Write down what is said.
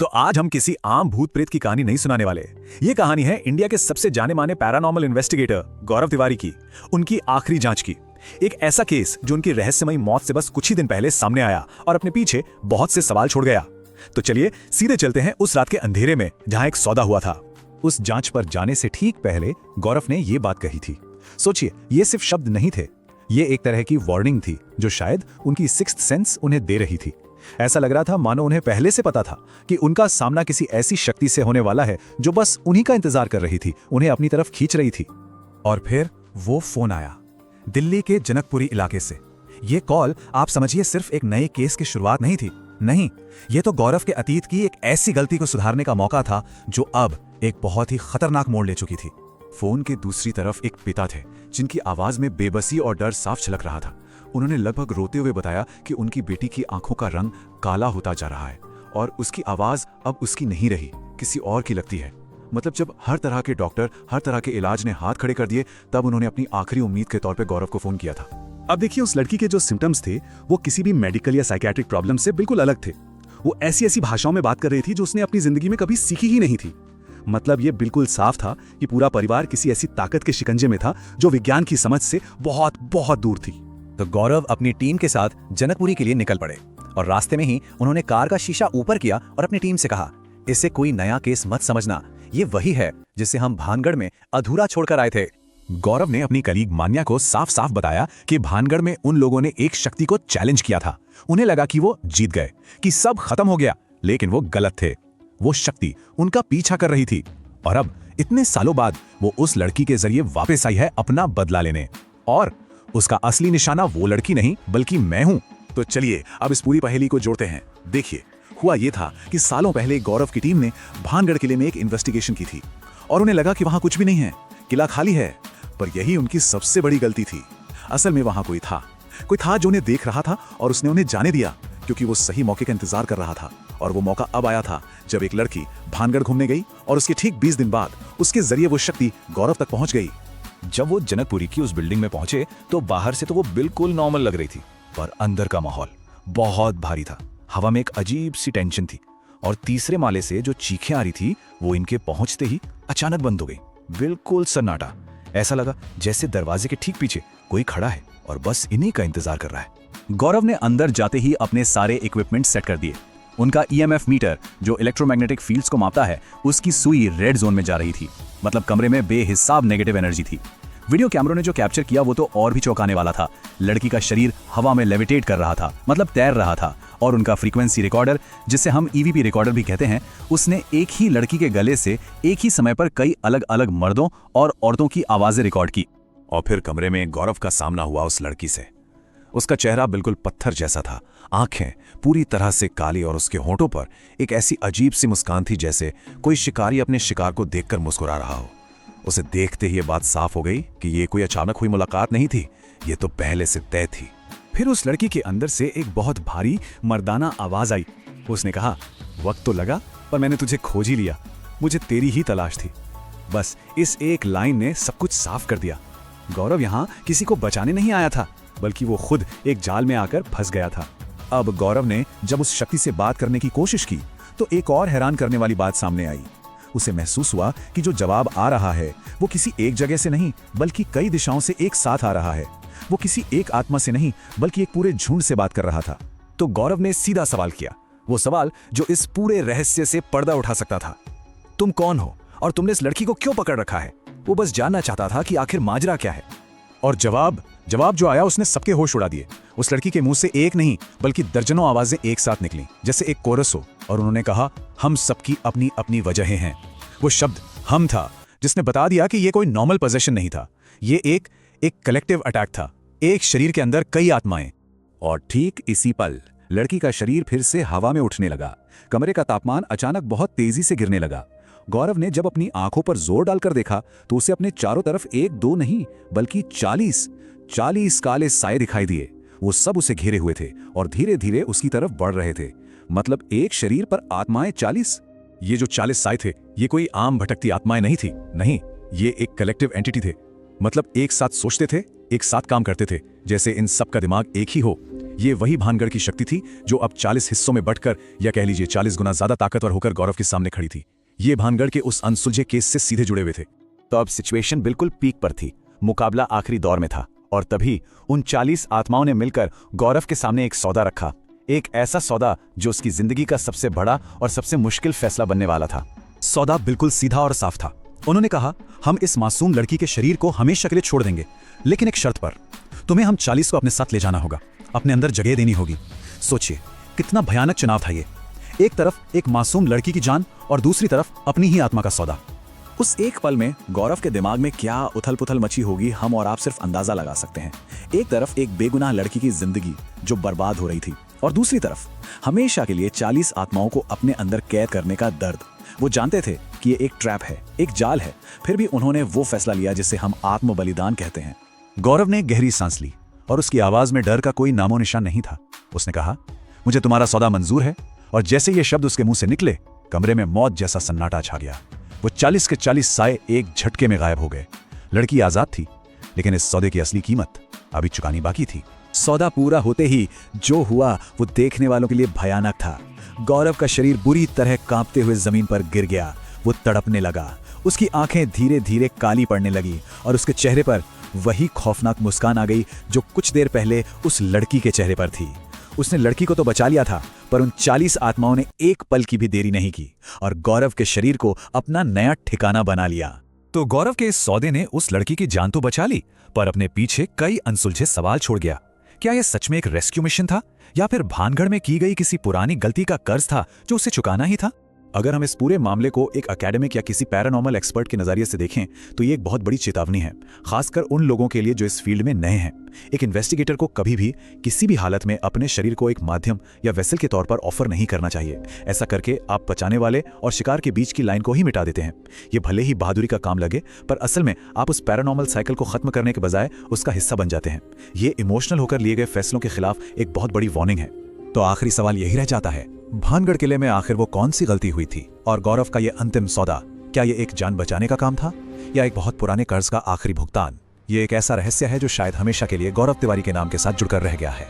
तो आज हम किसी आम भूत प्रेत की कहानी नहीं सुनाने वाले। ये कहानी है इंडिया के सबसे जाने माने पैरानॉर्मल इन्वेस्टिगेटर गौरव तिवारी की, उनकी आखिरी जांच की। एक ऐसा केस जो उनकी रहस्यमयी मौत से बस कुछ ही दिन पहले सामने आया और अपने पीछे बहुत से सवाल छोड़ गया। तो चलिए सीधे चलते हैं उस रात के अंधेरे में जहां एक सौदा हुआ था। उस जांच पर जाने से ठीक पहले गौरव ने ये बात कही थी। सोचिए, ये सिर्फ शब्द नहीं थे, ये एक तरह की वार्निंग थी जो शायद उनकी सिक्स्थ सेंस उन्हें दे रही थी। ऐसा लग रहा था मानो उन्हें पहले से पता था कि उनका सामना किसी ऐसी शक्ति से होने वाला है जो बस उन्हीं का इंतजार कर रही थी, उन्हें अपनी तरफ खींच रही थी। और फिर वो फोन आया, दिल्ली के जनकपुरी इलाके से। ये कॉल आप समझिए सिर्फ एक नए केस की शुरुआत नहीं थी, नहीं, ये तो गौरव के अतीत की एक ऐसी गलती को सुधारने का मौका था जो अब एक बहुत ही खतरनाक मोड़ ले चुकी थी। फोन के दूसरी तरफ एक पिता थे जिनकी आवाज में बेबसी और डर साफ झलक रहा था। उन्होंने लगभग रोते हुए बताया कि उनकी बेटी की आंखों का रंग काला होता जा रहा है और उसकी आवाज अब उसकी नहीं रही, किसी और की लगती है। मतलब जब हर तरह के डॉक्टर, हर तरह के इलाज ने हाथ खड़े कर दिए, तब उन्होंने अपनी आखिरी उम्मीद के तौर पे गौरव को फोन किया था। अब देखिए, उस लड़की के जो सिम्टम्स थे वो किसी भी मेडिकल या साइकियाट्रिक प्रॉब्लम से बिल्कुल अलग थे। वो ऐसी ऐसी भाषाओं में बात कर रही थी जो उसने अपनी जिंदगी में कभी सीखी ही नहीं थी। मतलब ये बिल्कुल साफ था कि पूरा परिवार किसी ऐसी ताकत के शिकंजे में था जो विज्ञान की समझ से बहुत बहुत दूर थी। तो गौरव अपनी टीम के साथ जनकपुरी के लिए निकल पड़े और रास्ते में ही उन्होंने कार का शीशा ऊपर किया और अपनी टीम से कहा, इसे कोई नया केस मत समझना, ये वही है जिसे हम भानगढ़ में अधूरा छोड़कर आए थे। गौरव ने अपनी कलीग मान्या को साफ साफ बताया कि भानगढ़ में उन लोगों ने एक शक्ति को चैलेंज किया था। उन्हें लगा कि वो जीत गए, कि सब खत्म हो गया, लेकिन वो गलत थे। वो शक्ति उनका पीछा कर रही थी और अब इतने सालों बाद वो उस लड़की के जरिए वापस आई है अपना बदला लेने। और उसका असली निशाना वो लड़की नहीं बल्कि मैं हूं। तो चलिए अब इस पूरी पहेली को जोड़ते हैं। देखिए, हुआ ये था कि सालों पहले गौरव की टीम ने भानगढ़ किले में एक इन्वेस्टिगेशन की थी और उन्हें लगा कि वहां कुछ भी नहीं है, किला खाली है। पर यही उनकी सबसे बड़ी गलती थी। असल में वहां कोई था जो उन्हें देख रहा था और उसने उन्हें जाने दिया, क्योंकि वो सही मौके का इंतजार कर रहा था। और वो मौका अब आया था जब एक लड़की भानगढ़ घूमने गई और उसके ठीक 20 दिन बाद उसके जरिए वो शक्ति गौरव तक पहुंच गई। जब वो जनकपुरी की उस बिल्डिंग में पहुंचे तो बाहर से तो वो बिल्कुल नॉर्मल लग रही थी, पर अंदर का माहौल बहुत भारी था। हवा में एक अजीब सी टेंशन थी और तीसरे माले से जो चीखें आ रही थी वो इनके पहुंचते ही अचानक बंद हो गई। बिल्कुल सन्नाटा। ऐसा लगा जैसे दरवाजे के ठीक पीछे कोई खड़ा है और बस इन्हीं का इंतजार कर रहा है। गौरव ने अंदर जाते ही अपने सारे इक्विपमेंट सेट कर दिए। उनका ईएमएफ मीटर जो इलेक्ट्रोमैग्नेटिक फील्ड्स को मापता है, उसकी सुई रेड जोन में जा रही थी। मतलब कमरे में बेहिसाब नेगेटिव एनर्जी थी। वीडियो कैमरों ने जो कैप्चर किया वो तो और भी चौंकाने वाला था। लड़की का शरीर हवा में लेविटेट कर रहा था, मतलब तैर रहा था। और उनका फ्रीक्वेंसी रिकॉर्डर, जिसे हम ईवीपी रिकॉर्डर भी कहते हैं, उसने एक ही लड़की के गले से एक ही समय पर कई अलग अलग मर्दों और औरतों की आवाजें रिकॉर्ड की। और फिर कमरे में गौरव का सामना हुआ उस लड़की से। उसका चेहरा बिल्कुल पत्थर जैसा था, आंखें पूरी तरह से काली और उसके होंठों पर एक ऐसी अजीब सी मुस्कान थी जैसे कोई शिकारी अपने शिकार को देखकर मुस्कुरा रहा हो। उसे देखते ही ये बात साफ हो गई कि ये कोई अचानक हुई मुलाकात नहीं थी, ये तो पहले से तय थी। फिर उस लड़की के अंदर से एक बहुत भारी मर्दाना आवाज आई। उसने कहा, वक्त तो लगा पर मैंने तुझे खोज ही लिया, मुझे तेरी ही तलाश थी। बस इस एक लाइन ने सब कुछ साफ कर दिया। गौरव यहां किसी को बचाने नहीं आया था, बल्कि वो खुद एक जाल में आकर फंस गया था। अब गौरव ने जब उस शक्ति से बात करने की कोशिश की तो एक और हैरान करने वाली बात सामने आई। उसे महसूस हुआ कि जो जवाब आ रहा है वो किसी एक जगह से नहीं बल्कि कई दिशाओं से एक साथ आ रहा है। वो किसी एक आत्मा से नहीं बल्कि एक पूरे झुंड से बात कर रहा था। तो गौरव ने सीधा सवाल किया, वो सवाल जो इस पूरे रहस्य से पर्दा उठा सकता था। तुम कौन हो और तुमने इस लड़की को क्यों पकड़ रखा है? वो बस जानना चाहता था कि आखिर माजरा क्या है। और जवाब जो आया उसने सबके होश उड़ा दिए। उस लड़की के मुंह से एक नहीं बल्कि दर्जनों आवाजें एक साथ निकली, जैसे एक कोरस हो। और उन्होंने कहा, हम सबकी अपनी अपनी वजहें हैं। वो शब्द हम था जिसने बता दिया कि ये कोई नॉर्मल पोजीशन नहीं था, ये एक कलेक्टिव अटैक था, एक शरीर के अंदर कई आत्माएं। और ठीक इसी पल लड़की का शरीर फिर से हवा में उठने लगा। कमरे का तापमान अचानक बहुत तेजी से गिरने लगा। गौरव ने जब अपनी आंखों पर जोर डालकर देखा तो उसे अपने चारों तरफ एक दो नहीं बल्कि 40 काले साए दिखाई दिए। वो सब उसे घेरे हुए थे और धीरे धीरे उसकी तरफ बढ़ रहे थे। मतलब एक शरीर पर आत्माएं 40। ये जो 40 साए थे ये कोई आम भटकती आत्माएं नहीं थी, नहीं, ये एक कलेक्टिव एंटिटी थे। मतलब एक साथ सोचते थे, एक साथ काम करते थे, जैसे इन सब का दिमाग एक ही हो, ये वही भानगढ़ की शक्ति थी जो अब 40 हिस्सों में बंटकर या कह लीजिए 40 गुना ज्यादा ताकतवर होकर गौरव के सामने खड़ी थी। ये भानगढ़ के उस अनसुलझे केस से सीधे जुड़े हुए थे। तो अब सिचुएशन बिल्कुल पीक पर थी, मुकाबला आखिरी दौर में था और तभी उन 40 आत्माओं ने मिलकर गौरव के सामने एक सौदा रखा, एक ऐसा सौदा जो उसकी जिंदगी का सबसे बड़ा और सबसे मुश्किल फैसला बनने वाला था। सौदा बिल्कुल सीधा और साफ था। उन्होंने कहा, हम इस मासूम लड़की के शरीर को हमेशा के लिए छोड़ देंगे, लेकिन एक शर्त पर। तुम्हें हम 40 को अपने साथ ले जाना होगा, अपने अंदर जगह देनी होगी। सोचिए कितना भयानक चुनाव था ये। एक तरफ एक मासूम लड़की की जान और दूसरी तरफ अपनी ही आत्मा का सौदा। उस एक पल में गौरव के दिमाग में क्या उथल पुथल मची होगी, हम और आप सिर्फ अंदाजा लगा सकते हैं। एक तरफ एक बेगुनाह लड़की की जिंदगी जो बर्बाद हो रही थी और दूसरी तरफ हमेशा के लिए 40 आत्माओं को अपने अंदर कैद करने का दर्द। वो जानते थे कि ये एक ट्रैप है, एक जाल है, फिर भी उन्होंने वो फैसला लिया जिसे हम आत्म बलिदान कहते हैं। गौरव ने गहरी सांस ली और उसकी आवाज में डर का कोई नामो निशान नहीं था। उसने कहा, मुझे तुम्हारा सौदा मंजूर है। और जैसे ये शब्द उसके मुंह से निकले, कमरे में मौत जैसा सन्नाटा छा गया। वो 40 के 40 साए एक झटके में गायब हो गए। लड़की आजाद थी, लेकिन इस सौदे की असली कीमत अभी चुकानी बाकी थी। सौदा पूरा होते ही जो हुआ वो देखने वालों के लिए भयानक था। गौरव का शरीर बुरी तरह कांपते हुए जमीन पर गिर गया। वो तड़पने लगा, उसकी आंखें धीरे धीरे काली पड़ने लगी और उसके चेहरे पर वही खौफनाक मुस्कान आ गई जो कुछ देर पहले उस लड़की के चेहरे पर थी। उसने लड़की को तो बचा लिया था, पर उन 40 आत्माओं ने एक पल की भी देरी नहीं की और गौरव के शरीर को अपना नया ठिकाना बना लिया। तो गौरव के इस सौदे ने उस लड़की की जान तो बचा ली, पर अपने पीछे कई अनसुलझे सवाल छोड़ गया। क्या यह सच में एक रेस्क्यू मिशन था या फिर भानगढ़ में की गई किसी पुरानी गलती का कर्ज था जो उसे चुकाना ही था? अगर हम इस पूरे मामले को एक एकेडमिक या किसी पैरानॉर्मल एक्सपर्ट के नजरिए से देखें तो ये एक बहुत बड़ी चेतावनी है, खासकर उन लोगों के लिए जो इस फील्ड में नए हैं। एक इन्वेस्टिगेटर को कभी भी किसी भी हालत में अपने शरीर को एक माध्यम या वेसल के तौर पर ऑफर नहीं करना चाहिए। ऐसा करके आप बचाने वाले और शिकार के बीच की लाइन को ही मिटा देते हैं। ये भले ही बहादुरी का काम लगे, पर असल में आप उस पैरानॉर्मल साइकिल को खत्म करने के बजाय उसका हिस्सा बन जाते हैं। ये इमोशनल होकर लिए गए फैसलों के खिलाफ एक बहुत बड़ी वार्निंग है। तो आखिरी सवाल यही रह जाता है, भानगढ़ किले में आखिर वो कौन सी गलती हुई थी? और गौरव का ये अंतिम सौदा, क्या ये एक जान बचाने का काम था या एक बहुत पुराने कर्ज का आखिरी भुगतान? ये एक ऐसा रहस्य है जो शायद हमेशा के लिए गौरव तिवारी के नाम के साथ जुड़कर रह गया है।